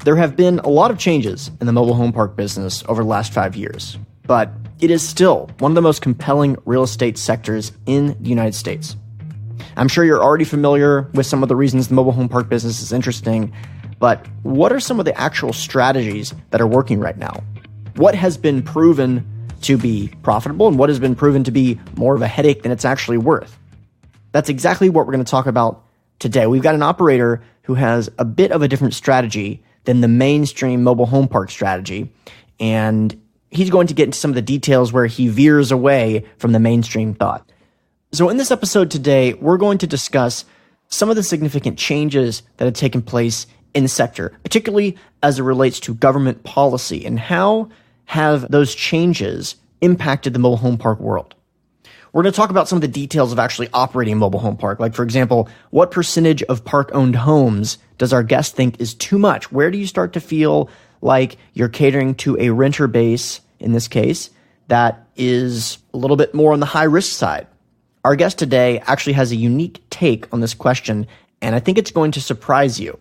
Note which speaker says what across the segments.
Speaker 1: There have been a lot of changes in the mobile home park business over the last 5 years, but it is still one of the most compelling real estate sectors in the United States. I'm sure you're already familiar with some of the reasons the mobile home park business is interesting, but what are some of the actual strategies that are working right now? What has been proven to be profitable and what has been proven to be more of a headache than it's actually worth? That's exactly what we're going to talk about today. We've got an operator who has a bit of a different strategy than the mainstream mobile home park strategy, and he's going to get into some of the details where he veers away from the mainstream thought. So in this episode today, we're going to discuss some of the significant changes that have taken place in the sector, particularly as it relates to government policy, and how have those changes impacted the mobile home park world. We're going to talk about some of the details of actually operating a mobile home park. Like, for example, what percentage of park-owned homes does our guest think is too much? Where do you start to feel like you're catering to a renter base, in this case, that is a little bit more on the high-risk side? Our guest today actually has a unique take on this question, and I think it's going to surprise you.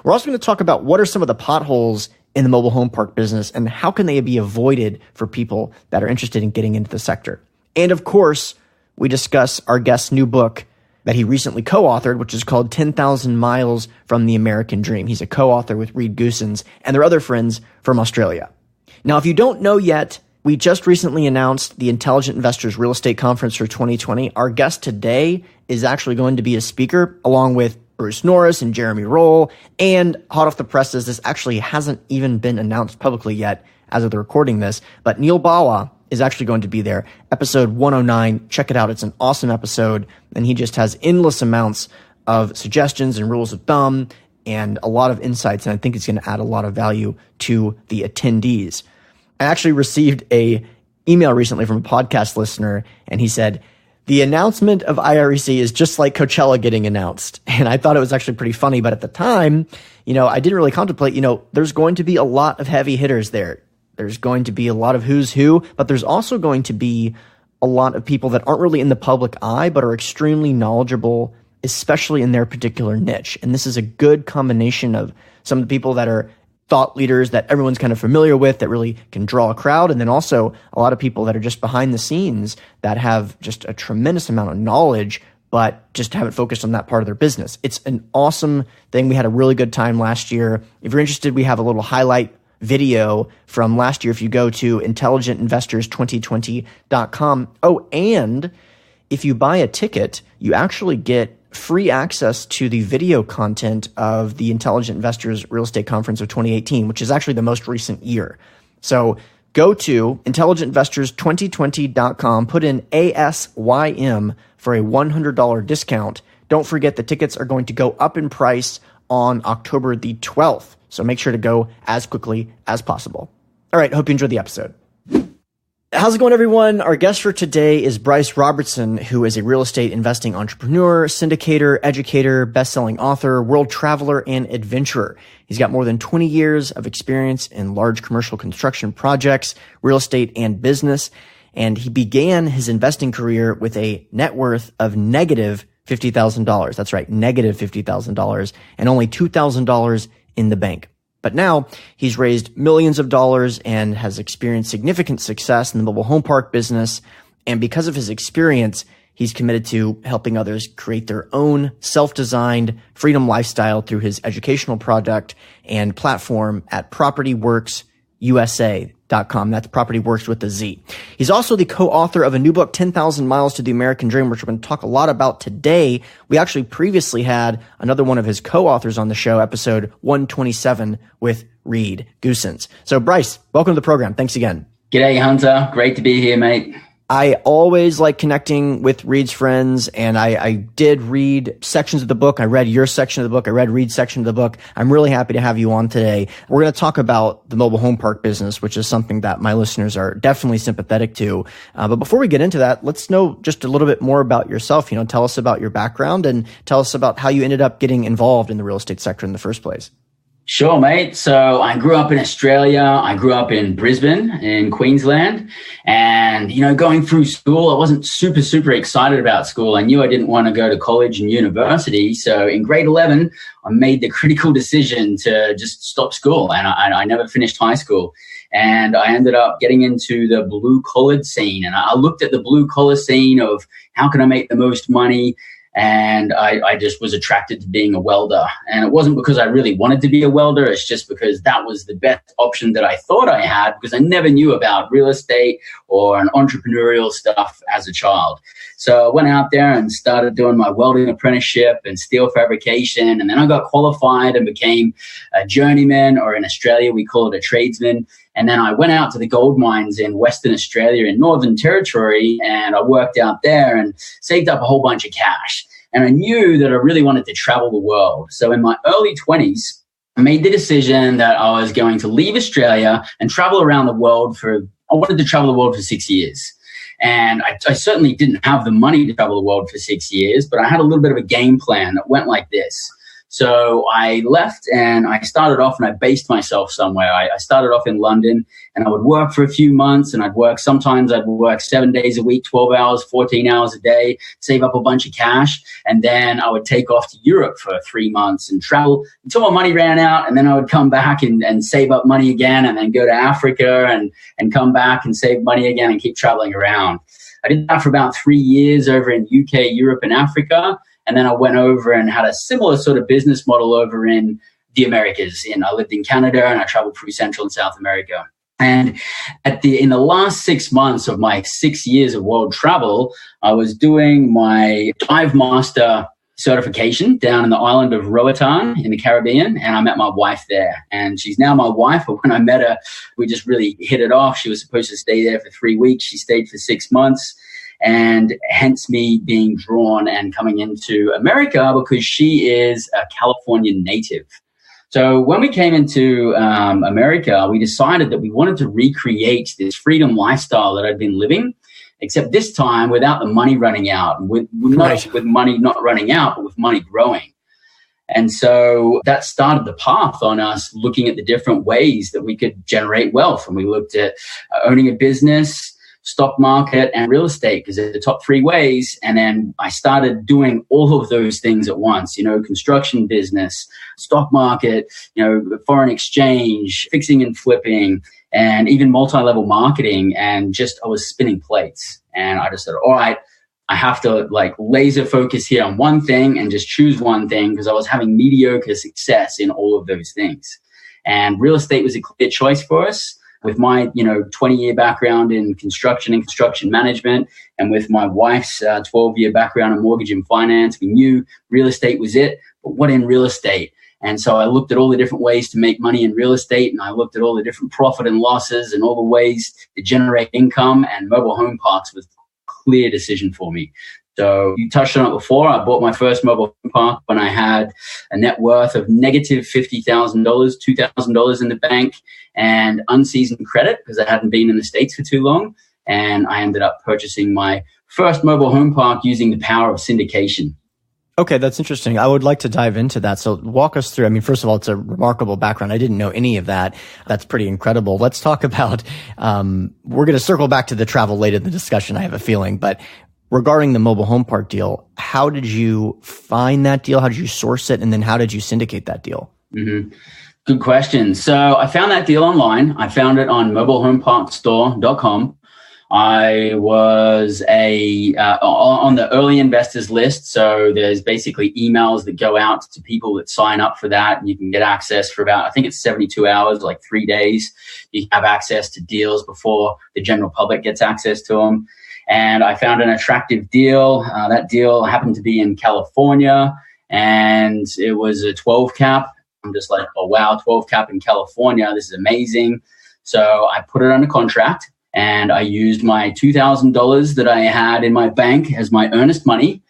Speaker 1: We're also going to talk about what are some of the potholes in the mobile home park business and how can they be avoided for people that are interested in getting into the sector. And of course, we discuss our guest's new book that he recently co-authored, which is called 10,000 Miles from the American Dream. He's a co-author with Reed Goosens and their other friends from Australia. Now, if you don't know yet, we just recently announced the Intelligent Investors Real Estate Conference for 2020. Our guest today is actually going to be a speaker along with Bruce Norris and Jeremy Roll. And hot off the presses, this actually hasn't even been announced publicly yet as of the recording this, but Neil Bawa is actually going to be there. Episode 109. Check it out. It's an awesome episode. And he just has endless amounts of suggestions and rules of thumb and a lot of insights. And I think it's going to add a lot of value to the attendees. I actually received a email recently from a podcast listener, and he said, the announcement of IREC is just like Coachella getting announced. And I thought it was actually pretty funny. But at the time, I didn't really contemplate, there's going to be a lot of heavy hitters there. There's going to be a lot of who's who, but there's also going to be a lot of people that aren't really in the public eye, but are extremely knowledgeable, especially in their particular niche. And this is a good combination of some of the people that are thought leaders that everyone's kind of familiar with that really can draw a crowd. And then also a lot of people that are just behind the scenes that have just a tremendous amount of knowledge, but just haven't focused on that part of their business. It's an awesome thing. We had a really good time last year. If you're interested, we have a little highlight video from last year if you go to intelligentinvestors2020.com. Oh, and if you buy a ticket, you actually get free access to the video content of the Intelligent Investors Real Estate Conference of 2018, which is actually the most recent year. So go to intelligentinvestors2020.com, put in ASYM for a $100 discount. Don't forget the tickets are going to go up in price on October the 12th. So make sure to go as quickly as possible. All right, hope you enjoyed the episode. How's it going, everyone? Our guest for today is Bryce Robertson, who is a real estate investing entrepreneur, syndicator, educator, best-selling author, world traveler, and adventurer. He's got more than 20 years of experience in large commercial construction projects, real estate, and business. And he began his investing career with a net worth of negative $50,000. That's right, negative $50,000, and only $2,000 in the bank. But now he's raised millions of dollars and has experienced significant success in the mobile home park business. And because of his experience, he's committed to helping others create their own self-designed freedom lifestyle through his educational product and platform at PropertyWorksUSA.com. That's PropertyWorks with a Z. He's also the co-author of a new book, 10,000 Miles to the American Dream, which we're going to talk a lot about today. We actually previously had another one of his co-authors on the show, episode 127 with Reed Goosens. So Bryce, welcome to the program. Thanks again.
Speaker 2: G'day, Hunter. Great to be here, mate.
Speaker 1: I always like connecting with Reed's friends, and I did read sections of the book. I read your section of the book. I read Reed's section of the book. I'm really happy to have you on today. We're going to talk about the mobile home park business, which is something that my listeners are definitely sympathetic to. But before we get into that, let's know just a little bit more about yourself. Tell us about your background and tell us about how you ended up getting involved in the real estate sector in the first place.
Speaker 2: Sure, mate. So I grew up in Australia. I grew up in Brisbane in Queensland. And, going through school, I wasn't super excited about school. I knew I didn't want to go to college and university. So in grade 11, I made the critical decision to just stop school. And I never finished high school. And I ended up getting into the blue collar scene. And I looked at the blue collar scene of how can I make the most money? And I just was attracted to being a welder. And it wasn't because I really wanted to be a welder. It's just because that was the best option that I thought I had, because I never knew about real estate or an entrepreneurial stuff as a child. So I went out there and started doing my welding apprenticeship and steel fabrication. And then I got qualified and became a journeyman, or in Australia, we call it a tradesman. And then I went out to the gold mines in Western Australia in Northern Territory, and I worked out there and saved up a whole bunch of cash. And I knew that I really wanted to travel the world. So in my early 20s, I made the decision that I was going to leave Australia and travel around the world I wanted to travel the world for 6 years. And I certainly didn't have the money to travel the world for 6 years, but I had a little bit of a game plan that went like this. So I left and I started off and I based myself somewhere. I started off in London, and I would work for a few months, and sometimes I'd work 7 days a week, 12 hours, 14 hours a day, save up a bunch of cash. And then I would take off to Europe for 3 months and travel until my money ran out. And then I would come back and save up money again, and then go to Africa and come back and save money again and keep traveling around. I did that for about 3 years over in UK, Europe, and Africa. And then I went over and had a similar sort of business model over in the Americas. I lived in Canada, and I traveled through Central and South America. And in the last 6 months of my 6 years of world travel, I was doing my dive master certification down in the island of Roatan in the Caribbean, and I met my wife there. And she's now my wife, but when I met her, we just really hit it off. She was supposed to stay there for 3 weeks. She stayed for 6 months. And hence me being drawn and coming into America, because she is a Californian native. So when we came into America, we decided that we wanted to recreate this freedom lifestyle that I'd been living, except this time without the money running out, with money not running out, but with money growing. And so that started the path on us looking at the different ways that we could generate wealth. And we looked at owning a business, stock market, and real estate, because they're the top 3 ways. And then I started doing all of those things at once, construction business, stock market, foreign exchange, fixing and flipping, and even multi-level marketing. And I was spinning plates. And I just said, all right, I have to laser focus here on one thing and just choose one thing, because I was having mediocre success in all of those things. And real estate was a clear choice for us. With my, 20-year background in construction and construction management, and with my wife's 12-year background in mortgage and finance, we knew real estate was it. But what in real estate? And so I looked at all the different ways to make money in real estate, and I looked at all the different profit and losses and all the ways to generate income, and mobile home parks was a clear decision for me. So you touched on it before. I bought my first mobile home park when I had a net worth of negative $50,000, $2,000 in the bank, and unseasoned credit, because I hadn't been in the States for too long. And I ended up purchasing my first mobile home park using the power of syndication.
Speaker 1: Okay, that's interesting. I would like to dive into that. So walk us through. First of all, it's a remarkable background. I didn't know any of that. That's pretty incredible. Let's talk about, we're going to circle back to the travel later in the discussion, I have a feeling, but regarding the mobile home park deal, how did you find that deal? How did you source it? And then how did you syndicate that deal?
Speaker 2: Mm-hmm. Good question. So I found that deal online. I found it on mobilehomeparkstore.com. I was on the early investors list. So there's basically emails that go out to people that sign up for that. And you can get access for about, I think it's 72 hours, 3 days. You can have access to deals before the general public gets access to them. And I found an attractive deal. That deal happened to be in California, and it was a 12 cap. I'm just like, oh, wow, 12 cap in California. This is amazing. So I put it under contract, and I used my $2,000 that I had in my bank as my earnest money,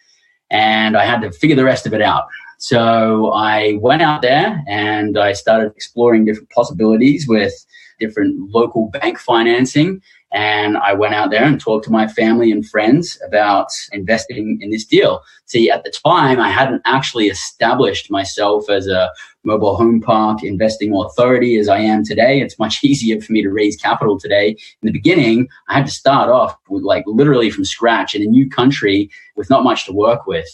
Speaker 2: and I had to figure the rest of it out. So I went out there and I started exploring different possibilities with different local bank financing. And I went out there and talked to my family and friends about investing in this deal. See, at the time, I hadn't actually established myself as a mobile home park investing authority as I am today. It's much easier for me to raise capital today. In the beginning, I had to start off with literally from scratch in a new country with not much to work with.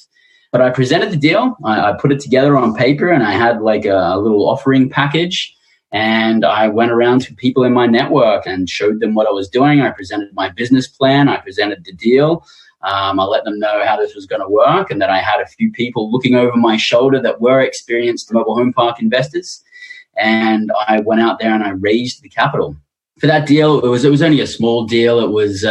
Speaker 2: But I presented the deal. I put it together on paper, and I had a little offering package. And I went around to people in my network and showed them what I was doing. I presented my business plan. I presented the deal. I let them know how this was going to work, and that I had a few people looking over my shoulder that were experienced mobile home park investors. And I went out there and I raised the capital. For that deal, it was only a small deal. It was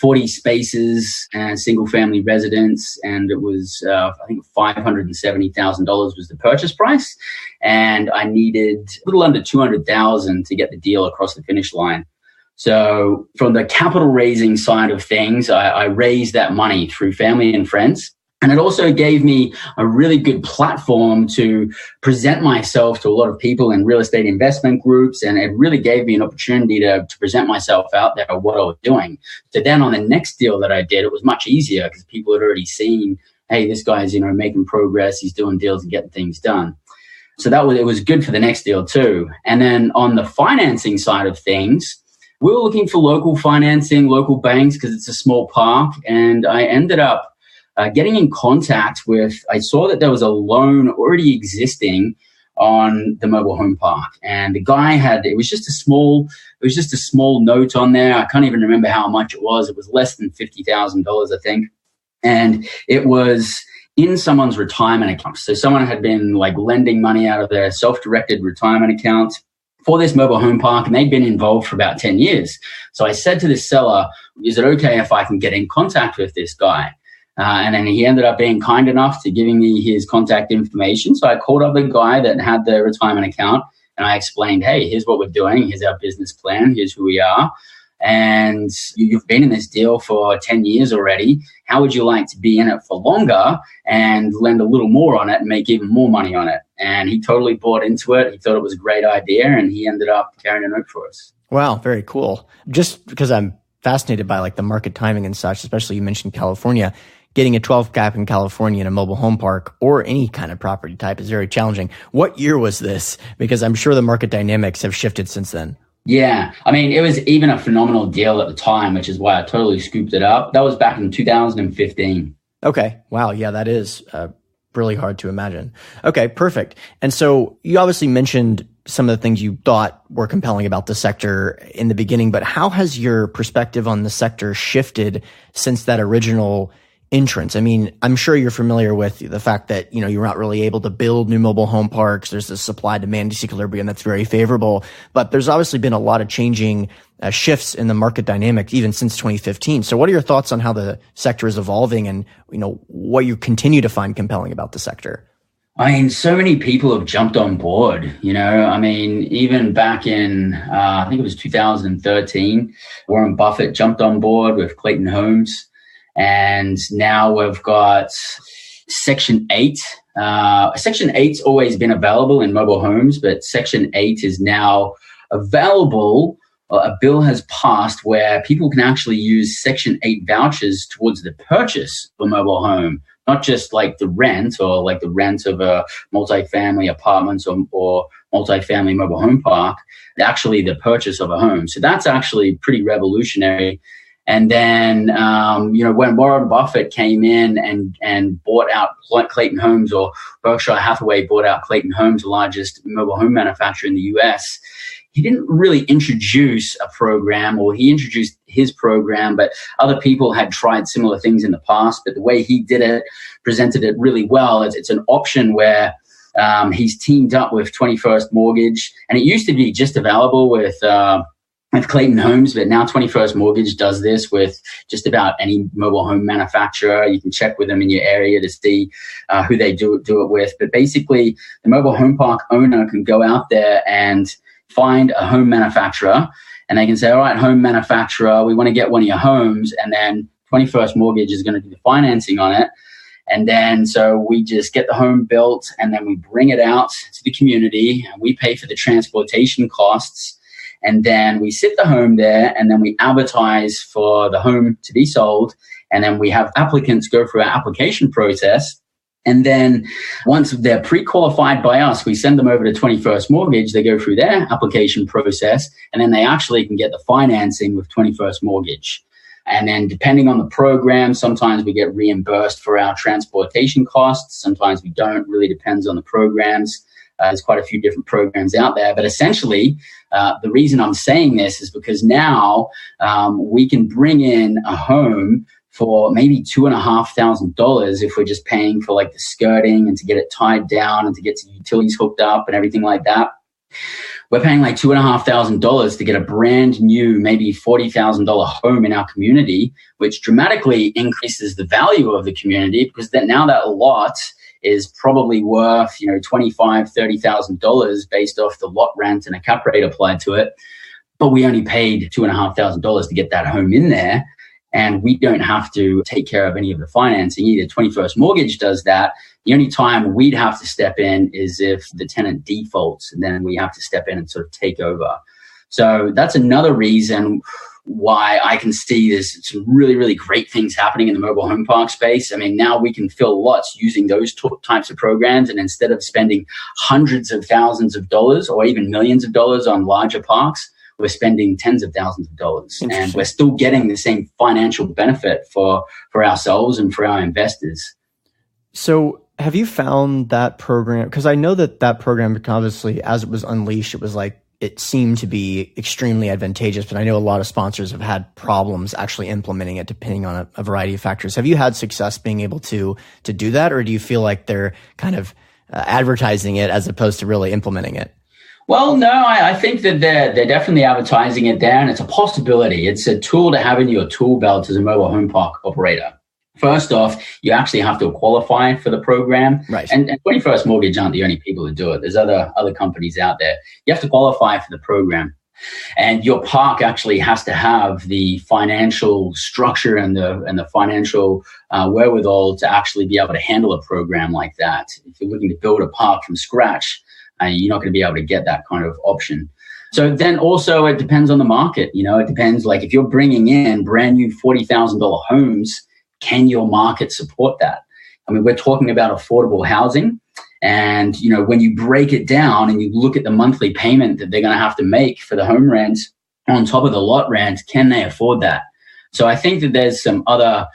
Speaker 2: 40 spaces and single-family residence, and it was I think $570,000 was the purchase price, and I needed a little under $200,000 to get the deal across the finish line. So from the capital raising side of things, I raised that money through family and friends. And it also gave me a really good platform to present myself to a lot of people in real estate investment groups. And it really gave me an opportunity to present myself out there of what I was doing. So then on the next deal that I did, it was much easier because people had already seen, hey, this guy's, making progress. He's doing deals and getting things done. So it was good for the next deal too. And then on the financing side of things, we were looking for local financing, local banks, because it's a small park. And I ended up getting in contact with, I saw that there was a loan already existing on the mobile home park. And the guy it was just a small note on there. I can't even remember how much it was. It was less than $50,000, I think. And it was in someone's retirement account. So someone had been lending money out of their self-directed retirement account for this mobile home park, and they'd been involved for about 10 years. So I said to this seller, is it okay if I can get in contact with this guy? And then he ended up being kind enough to giving me his contact information. So I called up the guy that had the retirement account, and I explained, hey, here's what we're doing. Here's our business plan. Here's who we are. And you've been in this deal for 10 years already. How would you like to be in it for longer and lend a little more on it and make even more money on it? And he totally bought into it. He thought it was a great idea, and he ended up carrying a note for us.
Speaker 1: Wow, very cool. Just because I'm fascinated by the market timing and such, especially you mentioned California. Getting a 12 cap in California in a mobile home park or any kind of property type is very challenging. What year was this? Because I'm sure the market dynamics have shifted since then.
Speaker 2: Yeah. I mean, it was even a phenomenal deal at the time, which is why I totally scooped it up. That was back in 2015.
Speaker 1: Okay. Wow. Yeah, that is really hard to imagine. Okay, perfect. And so you obviously mentioned some of the things you thought were compelling about the sector in the beginning, but how has your perspective on the sector shifted since that original entrance? I mean, I'm sure you're familiar with the fact that, you're not really able to build new mobile home parks. There's this supply-demand disequilibrium that's very favorable, but there's obviously been a lot of changing shifts in the market dynamics even since 2015. So what are your thoughts on how the sector is evolving and, what you continue to find compelling about the sector?
Speaker 2: I mean, so many people have jumped on board, I mean, even back in, I think it was 2013, Warren Buffett jumped on board with Clayton Homes. And now we've got Section 8. Section 8's always been available in mobile homes, but Section 8 is now available. A bill has passed where people can actually use Section 8 vouchers towards the purchase of a mobile home, not just the rent or the rent of a multifamily apartments or multifamily mobile home park, actually the purchase of a home. So that's actually pretty revolutionary. And then, when Warren Buffett came in and bought out Clayton Homes, or Berkshire Hathaway bought out Clayton Homes, the largest mobile home manufacturer in the U.S., he didn't really introduce a program, or he introduced his program, but other people had tried similar things in the past. But the way he did it, presented it really well. It's an option where he's teamed up with 21st Mortgage, and it used to be just available with Clayton Homes, but now 21st Mortgage does this with just about any mobile home manufacturer. You can check with them in your area to see who they do it with. But basically, the mobile home park owner can go out there and find a home manufacturer, and they can say, all right, home manufacturer, we want to get one of your homes, and then 21st Mortgage is going to do the financing on it. And then so we just get the home built, and then we bring it out to the community, and we pay for the transportation costs. And then we sit the home there, and then we advertise for the home to be sold. And then we have applicants go through our application process. And then once they're pre-qualified by us, we send them over to 21st Mortgage. They go through their application process, and then they actually can get the financing with 21st Mortgage. And then depending on the program, sometimes we get reimbursed for our transportation costs. Sometimes we don't. Really depends on the programs. There's quite a few different programs out there. But essentially, the reason I'm saying this is because now we can bring in a home for maybe $2,500 if we're just paying for like the skirting and to get it tied down and to get the utilities hooked up and everything like that. We're paying like $2,500 to get a brand new, maybe $40,000 home in our community, which dramatically increases the value of the community, because now that lot is probably worth, $25,000, $30,000 based off the lot rent and a cap rate applied to it. But we only paid $2,500 to get that home in there. And we don't have to take care of any of the financing either. 21st Mortgage does that. The only time we'd have to step in is if the tenant defaults, and then we have to step in and sort of take over. So that's another reason why I can see there's some really, really great things happening in the mobile home park space. I mean, now we can fill lots using those types of programs. And instead of spending hundreds of thousands of dollars or even millions of dollars on larger parks, we're spending tens of thousands of dollars, and we're still getting the same financial benefit for ourselves and for our investors.
Speaker 1: So have you found that program, because I know that program, obviously, as it was unleashed, it was like, it seemed to be extremely advantageous, but I know a lot of sponsors have had problems actually implementing it depending on a variety of factors. Have you had success being able to do that, or do you feel like they're kind of advertising it as opposed to really implementing it?
Speaker 2: Well, no, I think that they're definitely advertising it there, and it's a possibility. It's a tool to have in your tool belt as a mobile home park operator. First off, you actually have to qualify for the program.
Speaker 1: Right.
Speaker 2: And 21st Mortgage aren't the only people who do it. There's other companies out there. You have to qualify for the program. And your park actually has to have the financial structure and the financial wherewithal to actually be able to handle a program like that. If you're looking to build a park from scratch, you're not going to be able to get that kind of option. So then also it depends on the market. It depends, like if you're bringing in brand new $40,000 homes, can your market support that? I mean, we're talking about affordable housing. And, when you break it down and you look at the monthly payment that they're going to have to make for the home rent on top of the lot rent, can they afford that? So I think that there's some other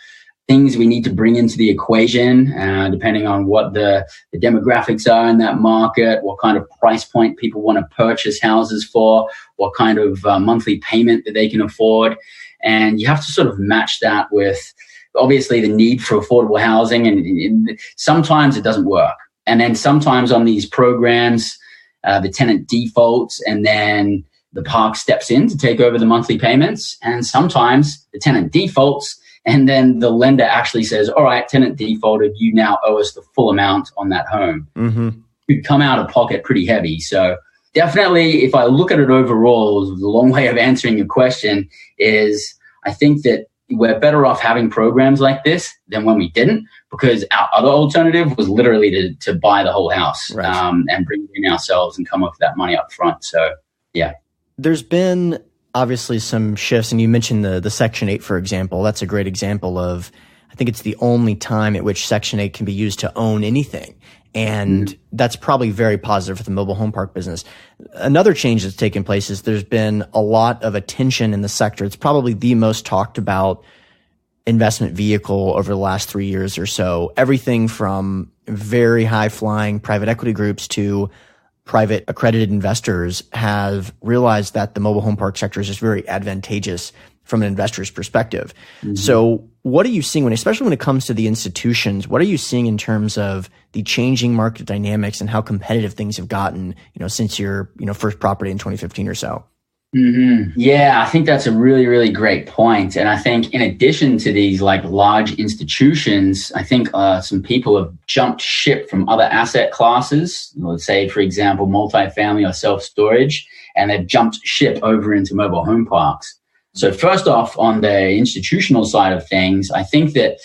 Speaker 2: things we need to bring into the equation, depending on what the demographics are in that market, what kind of price point people want to purchase houses for, what kind of monthly payment that they can afford. And you have to sort of match that with, obviously, the need for affordable housing. And sometimes it doesn't work. And then sometimes on these programs, the tenant defaults and then the park steps in to take over the monthly payments. And sometimes the tenant defaults and then the lender actually says, all right, tenant defaulted, you now owe us the full amount on that home.
Speaker 1: Mm-hmm.
Speaker 2: You come out of pocket pretty heavy. So definitely, if I look at it overall, the long way of answering your question is I think that we're better off having programs like this than when we didn't, because our other alternative was literally to buy the whole house.
Speaker 1: Right.
Speaker 2: And bring it in ourselves and come up with that money up front. So, yeah.
Speaker 1: There's been obviously some shifts, and you mentioned the Section 8, for example. That's a great example of, I think it's the only time at which Section 8 can be used to own anything. And that's probably very positive for the mobile home park business. Another change that's taken place is there's been a lot of attention in the sector. It's probably the most talked about investment vehicle over the last 3 years or so. Everything from very high flying private equity groups to private accredited investors have realized that the mobile home park sector is just very advantageous from an investor's perspective. Mm-hmm. So what are you seeing especially when it comes to the institutions, what are you seeing in terms of the changing market dynamics and how competitive things have gotten, since your, first property in 2015 or so?
Speaker 2: Mm-hmm. Yeah, I think that's a really, really great point. And I think in addition to these large institutions, I think some people have jumped ship from other asset classes. Let's say, for example, multifamily or self-storage, and they've jumped ship over into mobile home parks. So first off, on the institutional side of things, I think that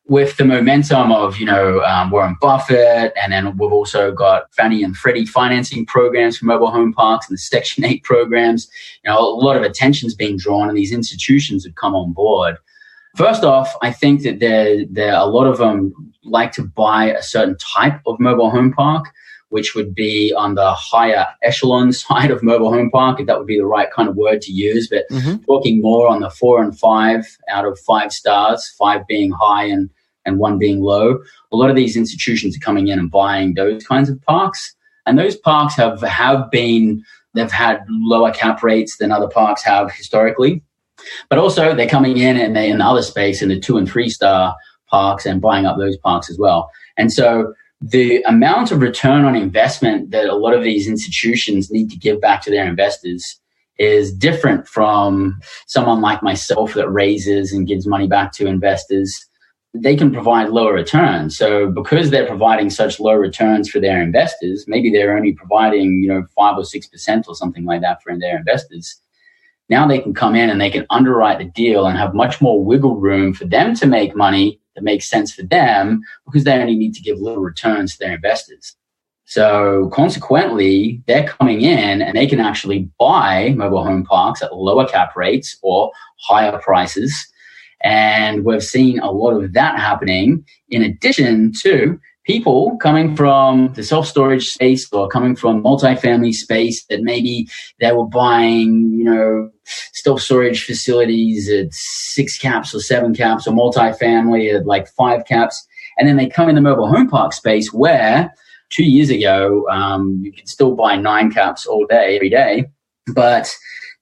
Speaker 2: with the momentum of, Warren Buffett, and then we've also got Fannie and Freddie financing programs for mobile home parks and the Section 8 programs, a lot of attention's being drawn and these institutions have come on board. First off, I think that there a lot of them like to buy a certain type of mobile home park, which would be on the higher echelon side of mobile home park, if that would be the right kind of word to use. But talking more on the 4 and 5 out of 5 stars, 5 being high and 1 being low. A lot of these institutions are coming in and buying those kinds of parks. And those parks they've had lower cap rates than other parks have historically. But also they're coming in and they in the other space in the 2 and 3 star parks and buying up those parks as well. And so the amount of return on investment that a lot of these institutions need to give back to their investors is different from someone like myself that raises and gives money back to investors. They can provide lower returns. So because they're providing such low returns for their investors, maybe they're only providing, 5 or 6% or something like that for their investors. Now they can come in and they can underwrite the deal and have much more wiggle room for them to make money that makes sense for them, because they only need to give little returns to their investors. So consequently, they're coming in and they can actually buy mobile home parks at lower cap rates or higher prices. And we've seen a lot of that happening, in addition to people coming from the self-storage space or coming from multifamily space that maybe they were buying, self-storage facilities at 6 caps or 7 caps, or multifamily at like 5 caps. And then they come in the mobile home park space where 2 years ago, you could still buy 9 caps all day, every day. But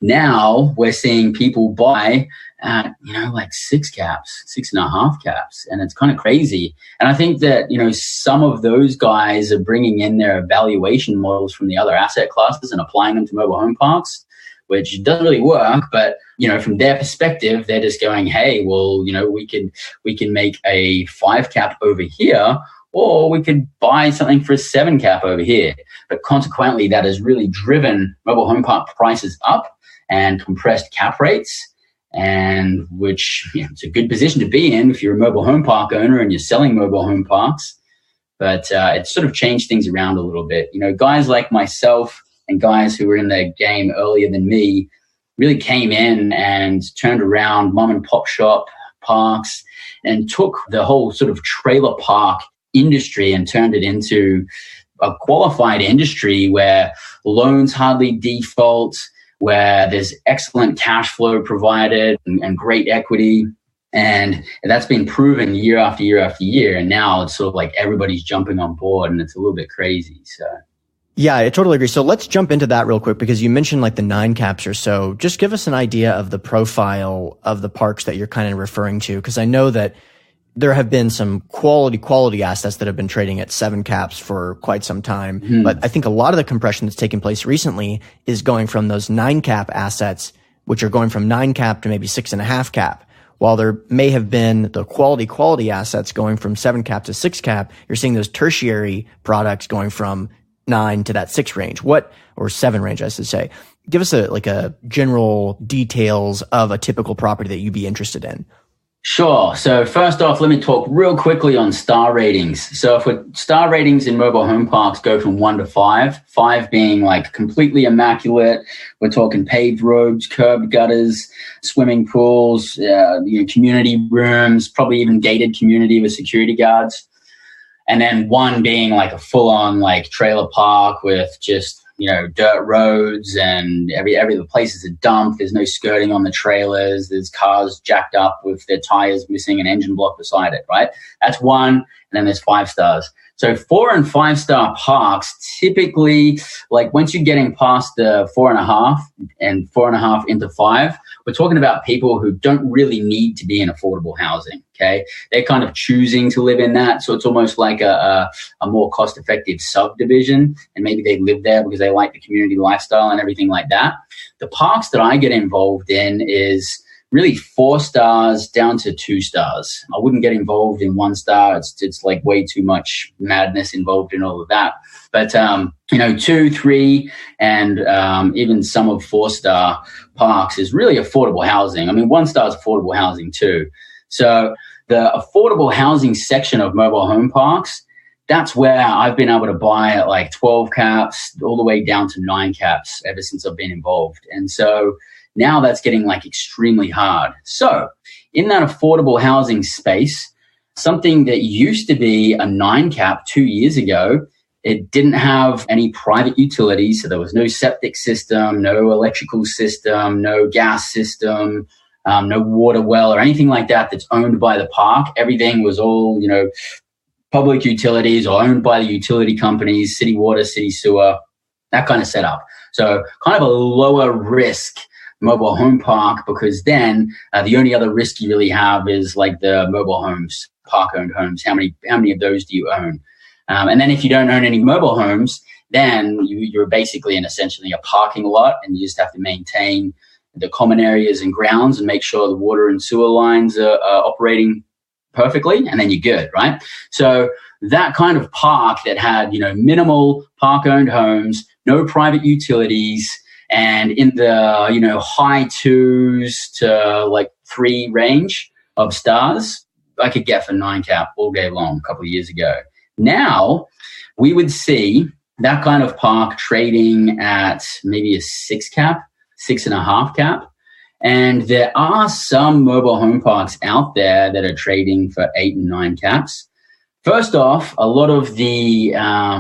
Speaker 2: now we're seeing people buy at, like 6 caps, 6.5 caps. And it's kind of crazy. And I think that, some of those guys are bringing in their valuation models from the other asset classes and applying them to mobile home parks, which doesn't really work. But, from their perspective, they're just going, hey, well, we can make a 5 cap over here, or we could buy something for a 7 cap over here. But consequently, that has really driven mobile home park prices up and compressed cap rates, and which it's a good position to be in if you're a mobile home park owner and you're selling mobile home parks. But it's sort of changed things around a little bit. Guys like myself and guys who were in the game earlier than me really came in and turned around mom and pop shop parks and took the whole sort of trailer park industry and turned it into a qualified industry where loans hardly default, where there's excellent cash flow provided and great equity. And that's been proven year after year after year. And now it's sort of like everybody's jumping on board, and it's a little bit crazy. So,
Speaker 1: yeah, I totally agree. So let's jump into that real quick, because you mentioned like the 9 caps or so. Just give us an idea of the profile of the parks that you're kind of referring to, because I know that there have been some quality assets that have been trading at 7 caps for quite some time. But I think a lot of the compression that's taken place recently is going from those 9 cap assets, which are going from 9 cap to maybe 6.5 cap. While there may have been the quality assets going from 7 cap to 6 cap, you're seeing those tertiary products going from 9 to that 6 range, or 7 range, I should say. Give us a general details of a typical property that you'd be interested in.
Speaker 2: Sure. So first off, let me talk real quickly on star ratings. So if star ratings in mobile home parks go from 1 to 5, 5 being like completely immaculate. We're talking paved roads, curb gutters, swimming pools, community rooms, probably even gated community with security guards. And then 1 being like a full on like trailer park with just, dirt roads, and every the place is a dump. There's no skirting on the trailers. There's cars jacked up with their tires missing an engine block beside it, right? That's 1. And then there's 5 stars. So 4 and 5 star parks, typically, like once you're getting past the 4.5 and 4.5 into 5, we're talking about people who don't really need to be in affordable housing. Okay. They're kind of choosing to live in that. So it's almost like a more cost effective subdivision. And maybe they live there because they like the community lifestyle and everything like that. The parks that I get involved in is really 4 stars down to 2 stars. I wouldn't get involved in 1 star. It's like way too much madness involved in all of that. But, 2, 3, and even some of 4 star parks is really affordable housing. I mean, 1 star is affordable housing too. So the affordable housing section of mobile home parks, that's where I've been able to buy at like 12 caps all the way down to 9 caps ever since I've been involved. And so now that's getting like extremely hard. So in that affordable housing space, something that used to be a 9 cap 2 years ago, it didn't have any private utilities. So there was no septic system, no electrical system, no gas system, no water well or anything like that that's owned by the park. Everything was all, public utilities or owned by the utility companies, city water, city sewer, that kind of setup. So kind of a lower risk mobile home park, because then the only other risk you really have is like the mobile homes, park-owned homes. How many of those do you own? And then if you don't own any mobile homes, then you're basically in essentially a parking lot, and you just have to maintain the common areas and grounds and make sure the water and sewer lines are operating perfectly, and then you're good, right? So that kind of park that had, minimal park-owned homes, no private utilities, and in the, high 2s to like 3 range of stars, I could get for 9 cap all day long a couple of years ago. Now, we would see that kind of park trading at maybe a 6 cap, 6.5 cap. And there are some mobile home parks out there that are trading for 8 and 9 caps. First off, a lot of the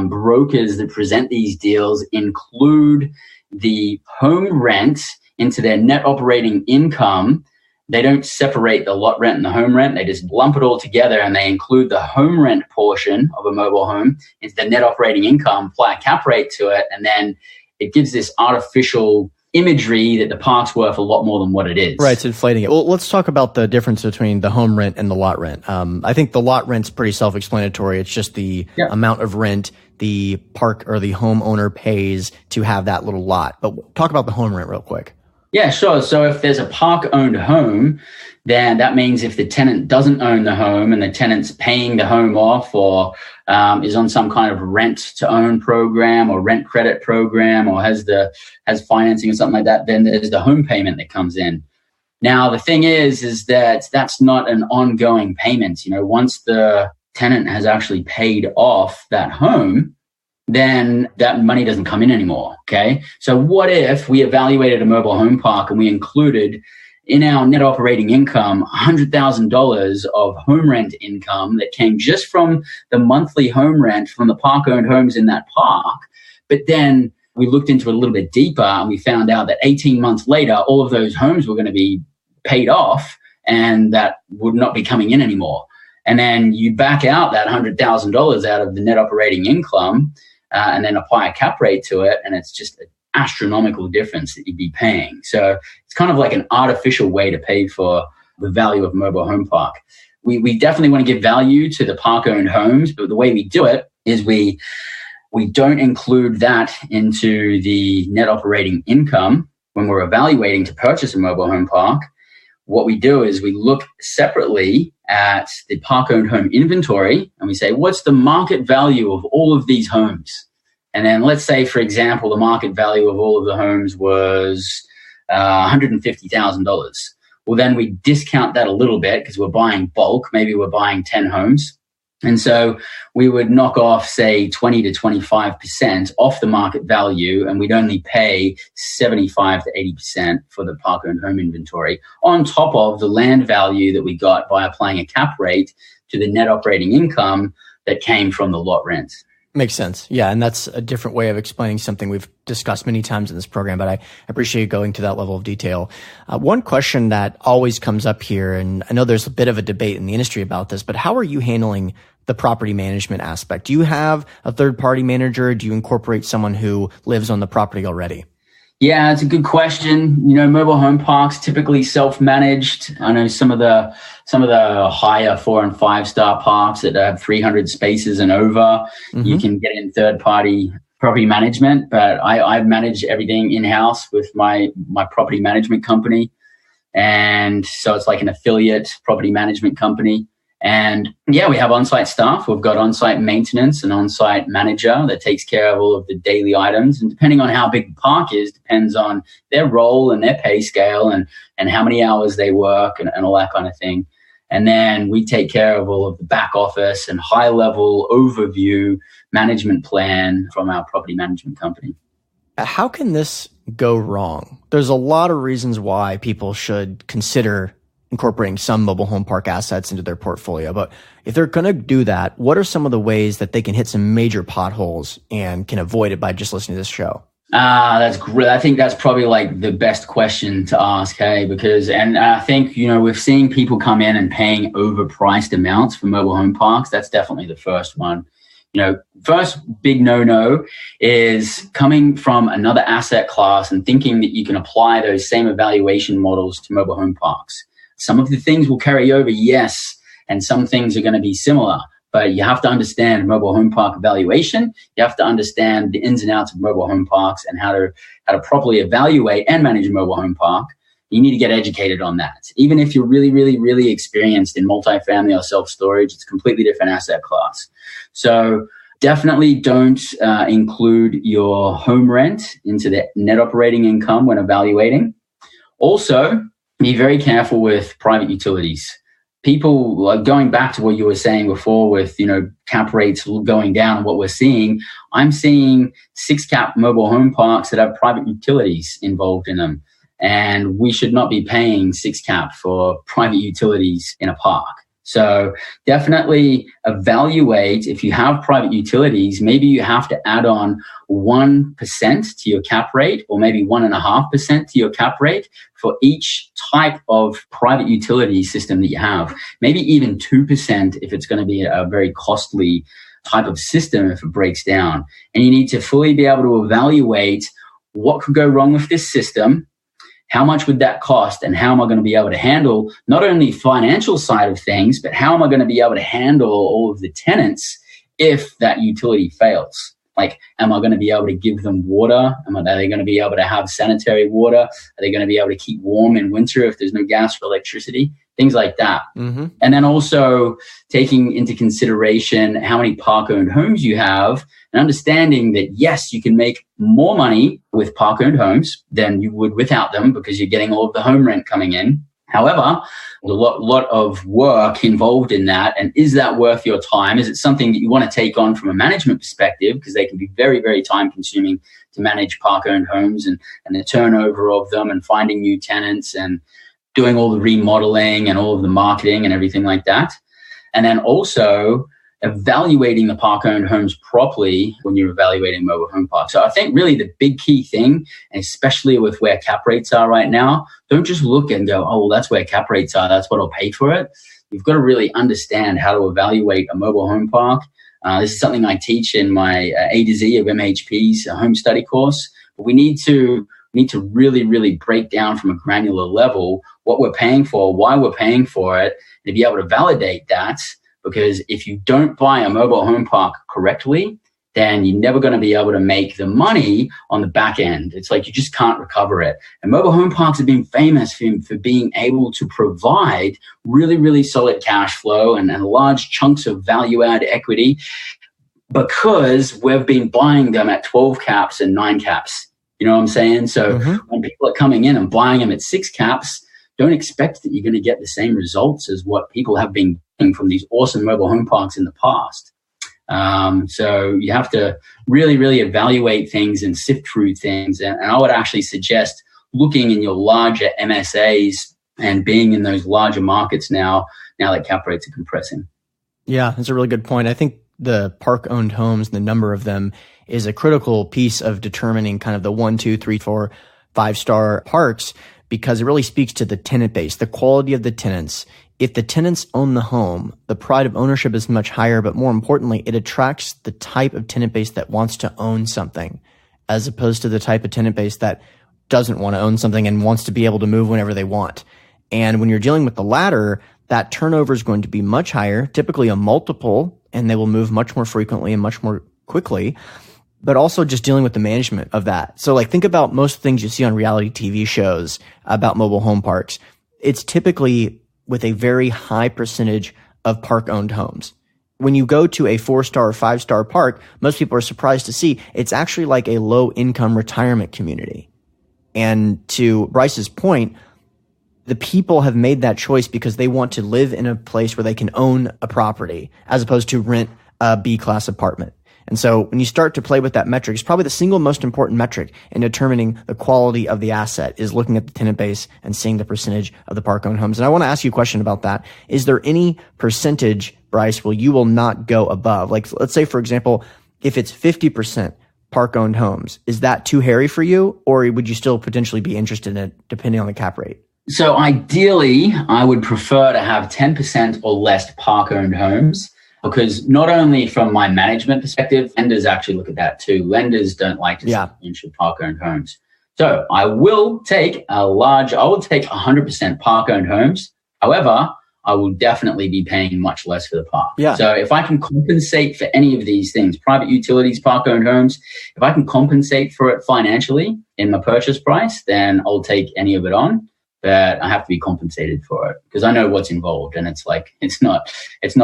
Speaker 2: brokers that present these deals include the home rent into their net operating income. They don't separate the lot rent and the home rent. They just lump it all together, and they include the home rent portion of a mobile home into the net operating income, apply a cap rate to it, and then it gives this artificial imagery that the park's worth a lot more than what it is.
Speaker 1: Right, it's inflating it. Well, let's talk about the difference between the home rent and the lot rent. I think the lot rent's pretty self-explanatory. It's just the amount of rent the park or the homeowner pays to have that little lot. But talk about the home rent real quick.
Speaker 2: Yeah, sure. So if there's a park-owned home, then that means if the tenant doesn't own the home and the tenant's paying the home off or is on some kind of rent-to-own program or rent credit program or has financing or something like that, then there's the home payment that comes in. Now, the thing is that that's not an ongoing payment. Once the tenant has actually paid off that home, then that money doesn't come in anymore, okay? So what if we evaluated a mobile home park and we included in our net operating income $100,000 of home rent income that came just from the monthly home rent from the park-owned homes in that park, but then we looked into it a little bit deeper and we found out that 18 months later, all of those homes were going to be paid off and that would not be coming in anymore. And then you back out that $100,000 out of the net operating income and then apply a cap rate to it, and it's just an astronomical difference that you'd be paying. So it's kind of like an artificial way to pay for the value of a mobile home park. We definitely want to give value to the park-owned homes, but the way we do it is we don't include that into the net operating income when we're evaluating to purchase a mobile home park. What we do is we look separately at the park-owned home inventory and we say, what's the market value of all of these homes? And then let's say, for example, the market value of all of the homes was $150,000. Well, then we discount that a little bit because we're buying bulk. Maybe we're buying 10 homes. And so we would knock off, say, 20 to 25% off the market value, and we'd only pay 75 to 80% for the park-owned home inventory on top of the land value that we got by applying a cap rate to the net operating income that came from the lot rent.
Speaker 1: Makes sense. Yeah, and that's a different way of explaining something we've discussed many times in this program, but I appreciate going to that level of detail. One question that always comes up here, and I know there's a bit of a debate in the industry about this, but how are you handling the property management aspect? Do you have a third-party manager? Do you incorporate someone who lives on the property already?
Speaker 2: Yeah, it's a good question. Mobile home parks typically self-managed. I know some of the higher 4 and 5 star parks that have 300 spaces and over, you can get in third-party property management. But I manage everything in-house with my property management company, and so it's like an affiliate property management company. And yeah, we have on-site staff. We've got on-site maintenance and on-site manager that takes care of all of the daily items. And depending on how big the park is, depends on their role and their pay scale and how many hours they work and all that kind of thing. And then we take care of all of the back office and high level overview management plan from our property management company.
Speaker 1: How can this go wrong? There's a lot of reasons why people should consider incorporating some mobile home park assets into their portfolio. But if they're going to do that, what are some of the ways that they can hit some major potholes and can avoid it by just listening to this show?
Speaker 2: That's great. I think that's probably like the best question to ask, hey, because, and I think, we're seeing people come in and paying overpriced amounts for mobile home parks. That's definitely the first one. First big no-no is coming from another asset class and thinking that you can apply those same evaluation models to mobile home parks. Some of the things will carry over, yes, and some things are going to be similar. But you have to understand mobile home park evaluation. You have to understand the ins and outs of mobile home parks and how to properly evaluate and manage a mobile home park. You need to get educated on that. Even if you're really, really, really experienced in multifamily or self-storage, it's a completely different asset class. So definitely don't include your home rent into the net operating income when evaluating. Also, be very careful with private utilities. People, like going back to what you were saying before with, cap rates going down and what we're seeing, I'm seeing 6-cap mobile home parks that have private utilities involved in them. And we should not be paying 6-cap for private utilities in a park. So definitely evaluate if you have private utilities, maybe you have to add on 1% to your cap rate or maybe 1.5% to your cap rate for each type of private utility system that you have. Maybe even 2% if it's going to be a very costly type of system if it breaks down. And you need to fully be able to evaluate what could go wrong with this system. How much would that cost and how am I going to be able to handle not only financial side of things, but how am I going to be able to handle all of the tenants if that utility fails? Like, am I going to be able to give them water? Are they going to be able to have sanitary water? Are they going to be able to keep warm in winter if there's no gas or electricity? Things like that. Mm-hmm. And then also taking into consideration how many park-owned homes you have and understanding that, yes, you can make more money with park-owned homes than you would without them because you're getting all of the home rent coming in. However, there's a lot of work involved in that. And is that worth your time? Is it something that you want to take on from a management perspective? Because they can be very, very time consuming to manage park-owned homes and the turnover of them and finding new tenants and doing all the remodeling and all of the marketing and everything like that. And then also evaluating the park-owned homes properly when you're evaluating mobile home parks. So I think really the big key thing, and especially with where cap rates are right now, don't just look and go, oh, well, that's where cap rates are. That's what I'll pay for it. You've got to really understand how to evaluate a mobile home park. This is something I teach in my A to Z of MHP's home study course. But we need to really, really break down from a granular level what we're paying for, why we're paying for it, and be able to validate that. Because if you don't buy a mobile home park correctly, then you're never going to be able to make the money on the back end. It's like you just can't recover it. And mobile home parks have been famous for being able to provide really, really solid cash flow and large chunks of value-add equity because we've been buying them at 12 caps and 9 caps. You know what I'm saying? So when people are coming in and buying them at 6 caps, don't expect that you're going to get the same results as what people have been getting from these awesome mobile home parks in the past. So you have to really, really evaluate things and sift through things. And I would actually suggest looking in your larger MSAs and being in those larger markets now that cap rates are compressing.
Speaker 1: Yeah, that's a really good point. I think the park-owned homes, the number of them, is a critical piece of determining kind of the 1, 2, 3, 4, 5-star parks, because it really speaks to the tenant base, the quality of the tenants. If the tenants own the home, the pride of ownership is much higher, but more importantly, it attracts the type of tenant base that wants to own something, as opposed to the type of tenant base that doesn't want to own something and wants to be able to move whenever they want. And when you're dealing with the latter, that turnover is going to be much higher, typically a multiple, and they will move much more frequently and much more quickly. But also just dealing with the management of that. So like think about most things you see on reality TV shows about mobile home parks. It's typically with a very high percentage of park-owned homes. When you go to a 4-star or 5-star park, most people are surprised to see it's actually like a low-income retirement community. And to Bryce's point, the people have made that choice because they want to live in a place where they can own a property as opposed to rent a B-class apartment. And so when you start to play with that metric, it's probably the single most important metric in determining the quality of the asset is looking at the tenant base and seeing the percentage of the park-owned homes. And I want to ask you a question about that. Is there any percentage, Bryce, you will not go above? Like, let's say, for example, if it's 50% park-owned homes, is that too hairy for you? Or would you still potentially be interested in it depending on the cap rate?
Speaker 2: So ideally, I would prefer to have 10% or less park-owned homes. Because not only from my management perspective, lenders actually look at that too. Lenders don't like to see a bunch of park-owned homes. So I will take 100% park-owned homes. However, I will definitely be paying much less for the park. Yeah. So if I can compensate for any of these things, private utilities, park-owned homes, if I can compensate for it financially in my purchase price, then I'll take any of it on. But I have to be compensated for it because I know what's involved, and it's not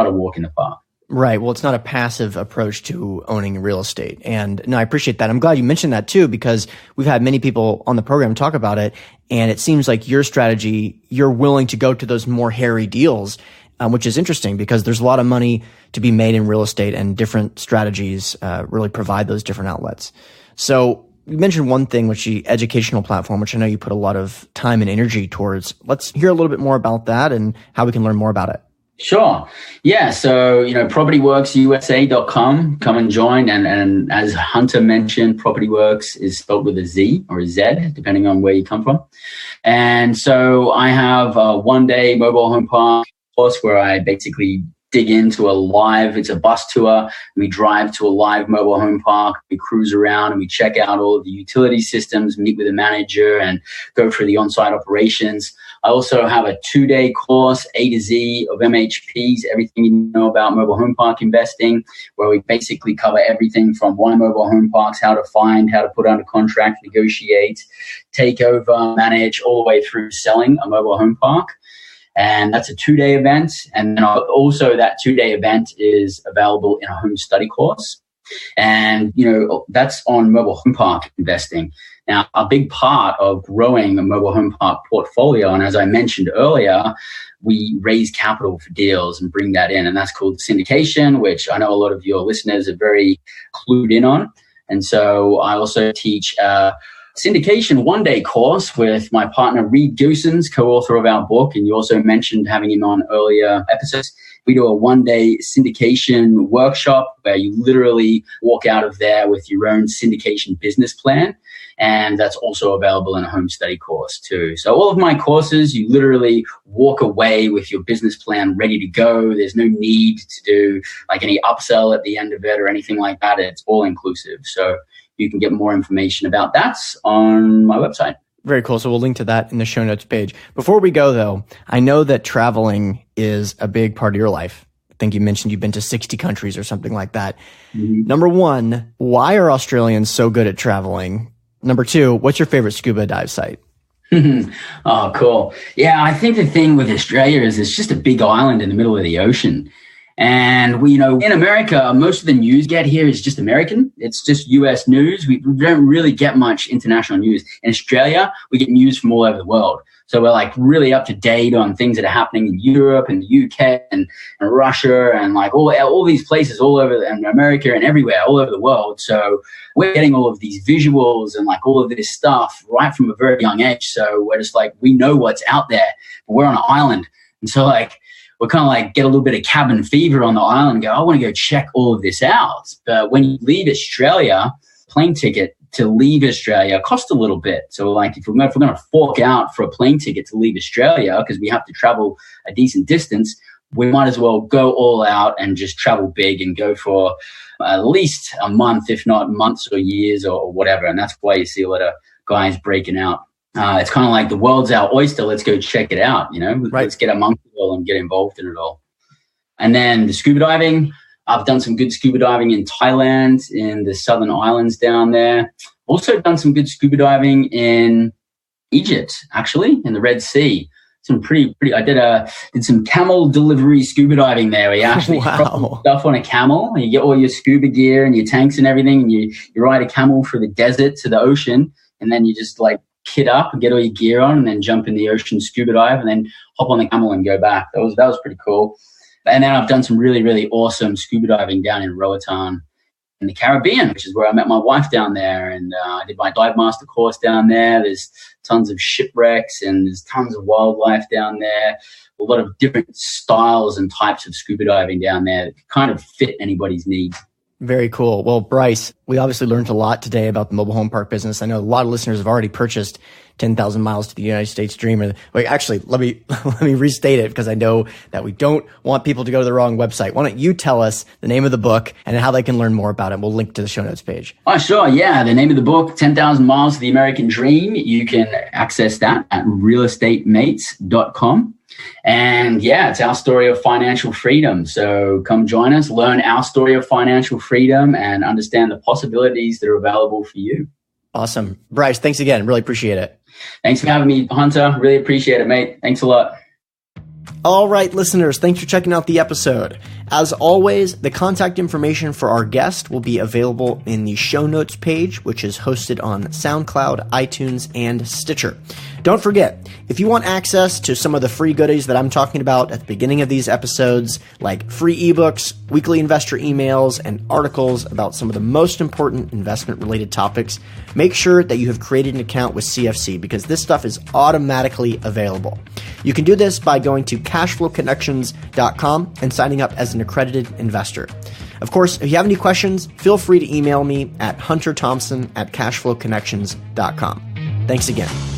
Speaker 2: a walk in the park.
Speaker 1: Right. Well, it's not a passive approach to owning real estate. And no, I appreciate that. I'm glad you mentioned that too, because we've had many people on the program talk about it. And it seems like your strategy, you're willing to go to those more hairy deals, which is interesting because there's a lot of money to be made in real estate, and different strategies really provide those different outlets. So you mentioned one thing, which the educational platform, which I know you put a lot of time and energy towards. Let's hear a little bit more about that and how we can learn more about it.
Speaker 2: Sure. Yeah. So, propertyworksusa.com, come and join. And as Hunter mentioned, PropertyWorks is spelled with a Z or a Z, depending on where you come from. And so I have a 1-day mobile home park course where I basically dig into it's a bus tour, and we drive to a live mobile home park, we cruise around and we check out all of the utility systems, meet with a manager and go through the on-site operations. I also have a 2-day course, A to Z of MHPs, everything you know about mobile home park investing, where we basically cover everything from why mobile home parks, how to find, how to put under contract, negotiate, take over, manage, all the way through selling a mobile home park. And that's a 2-day event. And then also that 2-day event is available in a home study course. And, that's on mobile home park investing. Now, a big part of growing a mobile home park portfolio, and as I mentioned earlier, we raise capital for deals and bring that in. And that's called syndication, which I know a lot of your listeners are very clued in on. And so I also teach syndication 1-day course with my partner, Reed Goosens, co-author of our book. And you also mentioned having him on earlier episodes. We do a 1-day syndication workshop where you literally walk out of there with your own syndication business plan. And that's also available in a home study course too. So all of my courses, you literally walk away with your business plan ready to go. There's no need to do like any upsell at the end of it or anything like that. It's all inclusive. So you can get more information about that on my website.
Speaker 1: Very cool. So we'll link to that in the show notes page. Before we go though, I know that traveling is a big part of your life. I think you mentioned you've been to 60 countries or something like that. Mm-hmm. Number one, why are Australians so good at traveling? Number two, what's your favorite scuba dive site?
Speaker 2: Oh, cool. Yeah, I think the thing with Australia is it's just a big island in the middle of the ocean. And we, in America, most of the news we get here is just American. It's just US news. We don't really get much international news. In Australia, we get news from all over the world. So we're like really up to date on things that are happening in Europe and the UK and Russia and like all these places all over and America and everywhere, all over the world. So we're getting all of these visuals and like all of this stuff right from a very young age. So we're just like, we know what's out there, but we're on an island. And so like, we're kind of like get a little bit of cabin fever on the island and go, I want to go check all of this out. But when you leave Australia, plane ticket to leave Australia costs a little bit. So like if we're going to fork out for a plane ticket to leave Australia because we have to travel a decent distance, we might as well go all out and just travel big and go for at least a month, if not months or years or whatever. And that's why you see a lot of guys breaking out. It's kind of like the world's our oyster. Let's go check it out. Right. Let's get amongst it all and get involved in it all. And then the scuba diving. I've done some good scuba diving in Thailand, in the southern islands down there. Also done some good scuba diving in Egypt, actually, in the Red Sea. Some pretty. I did some camel delivery scuba diving there. Where you actually drop stuff on a camel, and you get all your scuba gear and your tanks and everything, and you ride a camel through the desert to the ocean, and then you just like kit up and get all your gear on and then jump in the ocean, scuba dive, and then hop on the camel and go back. That was pretty cool. And then I've done some really, really awesome scuba diving down in Roatan in the Caribbean, which is where I met my wife down there. And I did my dive master course down there. There's tons of shipwrecks and there's tons of wildlife down there. A lot of different styles and types of scuba diving down there that kind of fit anybody's needs.
Speaker 1: Very cool. Well, Bryce, we obviously learned a lot today about the mobile home park business. I know a lot of listeners have already purchased 10,000 miles to the United States Dream. Wait, actually, let me restate it because I know that we don't want people to go to the wrong website. Why don't you tell us the name of the book and how they can learn more about it? We'll link to the show notes page.
Speaker 2: Oh, sure. Yeah. The name of the book, 10,000 Miles to the American Dream. You can access that at realestatemmates.com. And yeah, it's our story of financial freedom. So come join us, learn our story of financial freedom and understand the possibilities that are available for you.
Speaker 1: Awesome. Bryce, thanks again. Really appreciate it.
Speaker 2: Thanks for having me, Hunter. Really appreciate it, mate. Thanks a lot.
Speaker 1: All right, listeners, thanks for checking out the episode. As always, the contact information for our guest will be available in the show notes page, which is hosted on SoundCloud, iTunes, and Stitcher. Don't forget, if you want access to some of the free goodies that I'm talking about at the beginning of these episodes, like free ebooks, weekly investor emails, and articles about some of the most important investment-related topics, make sure that you have created an account with CFC because this stuff is automatically available. You can do this by going to cashflowconnections.com and signing up as an accredited investor. Of course, if you have any questions, feel free to email me at hunterthompson@cashflowconnections.com. Thanks again.